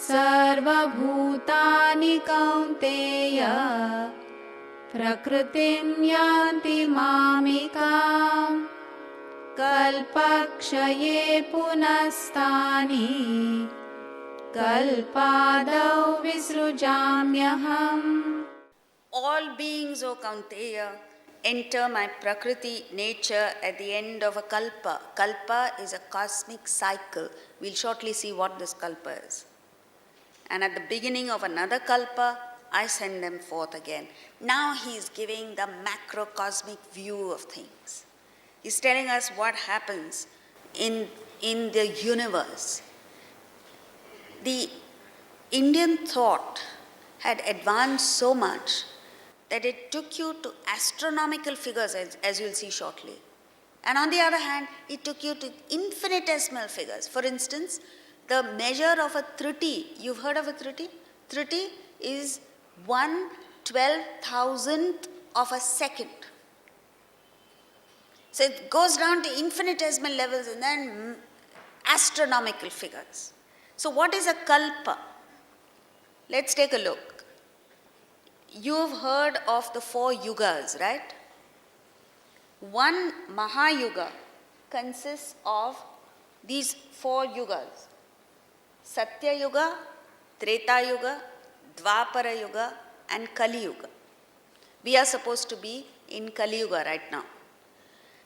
सर्वभूतानि कौन्तेय प्रकृतिं यान्ति मामिकाम् कल्पक्षये पुनस्तानि कल्पादौ विसृजाम्यहम्. All beings, O Kaunteya, enter my Prakriti nature at the end of a kalpa. Kalpa is a cosmic cycle. We'll shortly see what this kalpa is. And at the beginning of another kalpa, I send them forth again. Now he is giving the macrocosmic view of things. He's telling us what happens in the universe. The Indian thought had advanced so much that it took you to astronomical figures, as you'll see shortly. And on the other hand, it took you to infinitesimal figures. For instance, the measure of a triti, you've heard of a triti? Triti is 1/12,000th of a second. So it goes down to infinitesimal levels and then astronomical figures. So what is a kalpa? Let's take a look. You've heard of the 4 yugas, right? One Mahayuga consists of these 4 yugas. Satya Yuga, Treta Yuga, Dwapara Yuga and Kali Yuga. We are supposed to be in Kali Yuga right now.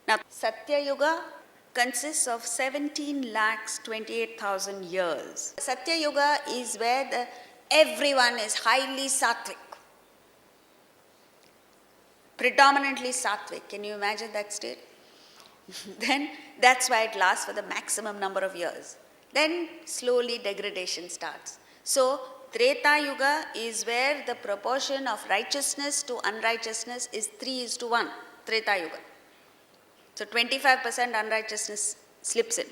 Now, Satya Yuga consists of 17,28,000 years. Satya Yuga is where everyone is highly sattvic. Predominantly sattvic. Can you imagine that state? Then that's why it lasts for the maximum number of years. Then slowly degradation starts. So Treta Yuga is where the proportion of righteousness to unrighteousness is 3:1. Treta Yuga. So 25% unrighteousness slips in.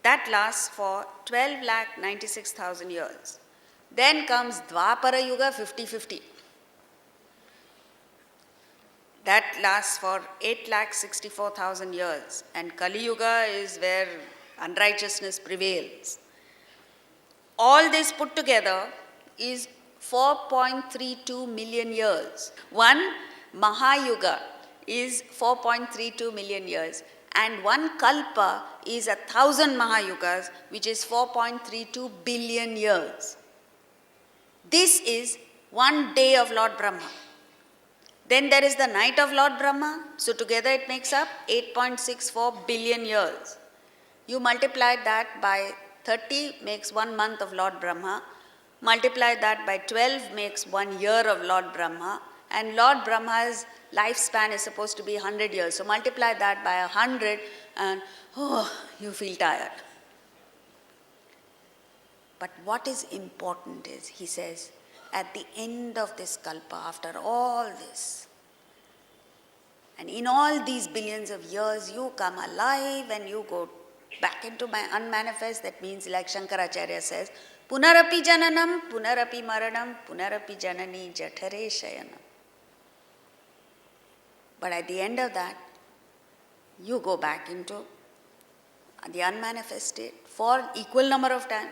That lasts for 12,96,000 years. Then comes Dwapara Yuga, 50-50. That lasts for 8,64,000 years. And Kali Yuga is where unrighteousness prevails. All this put together is 4.32 million years. One Mahayuga is 4.32 million years. And one Kalpa is 1,000 Mahayugas, which is 4.32 billion years. This is one day of Lord Brahma. Then there is the night of Lord Brahma. So together it makes up 8.64 billion years. You multiply that by 30 makes 1 month of Lord Brahma. Multiply that by 12 makes 1 year of Lord Brahma. And Lord Brahma's lifespan is supposed to be 100 years. So multiply that by 100 and you feel tired. But what is important is, he says, at the end of this kalpa, after all this, and in all these billions of years, you come alive and you go back into my unmanifest. That means, like Shankaracharya says, Punarapi jananam, punarapi maranam, punarapi janani jathare shayanam. But at the end of that, you go back into the unmanifest state for equal number of time.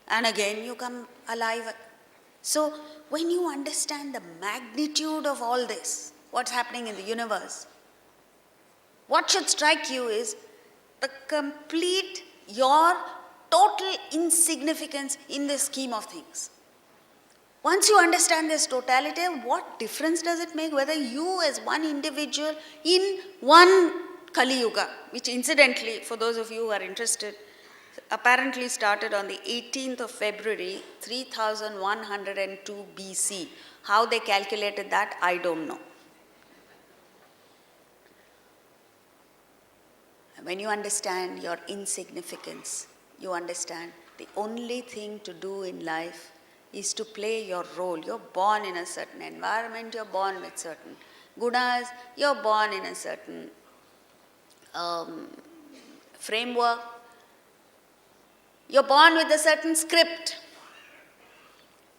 And again you come alive. So when you understand the magnitude of all this, what's happening in the universe, what should strike you is the complete, your total insignificance in the scheme of things. Once you understand this totality, what difference does it make whether you as one individual in one Kali Yuga, which incidentally, for those of you who are interested, apparently started on the 18th of February, 3102 BC. How they calculated that, I don't know. When you understand your insignificance, you understand the only thing to do in life is to play your role. You're born in a certain environment, you're born with certain gunas, you're born in a certain framework. You're born with a certain script.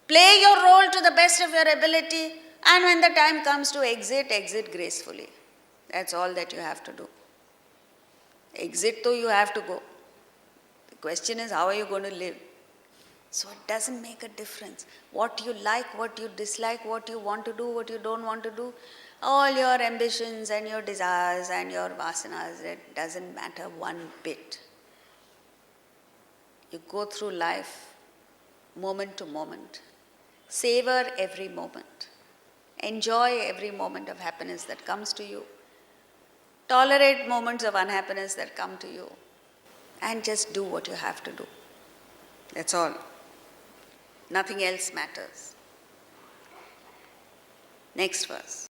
Play your role to the best of your ability, and when the time comes to exit, exit gracefully. That's all that you have to do. Exit though you have to go. The question is, how are you going to live? So it doesn't make a difference. What you like, what you dislike, what you want to do, what you don't want to do, all your ambitions and your desires and your vasanas, it doesn't matter one bit. You go through life moment to moment. Savor every moment. Enjoy every moment of happiness that comes to you. Tolerate moments of unhappiness that come to you. And just do what you have to do. That's all. Nothing else matters. Next verse.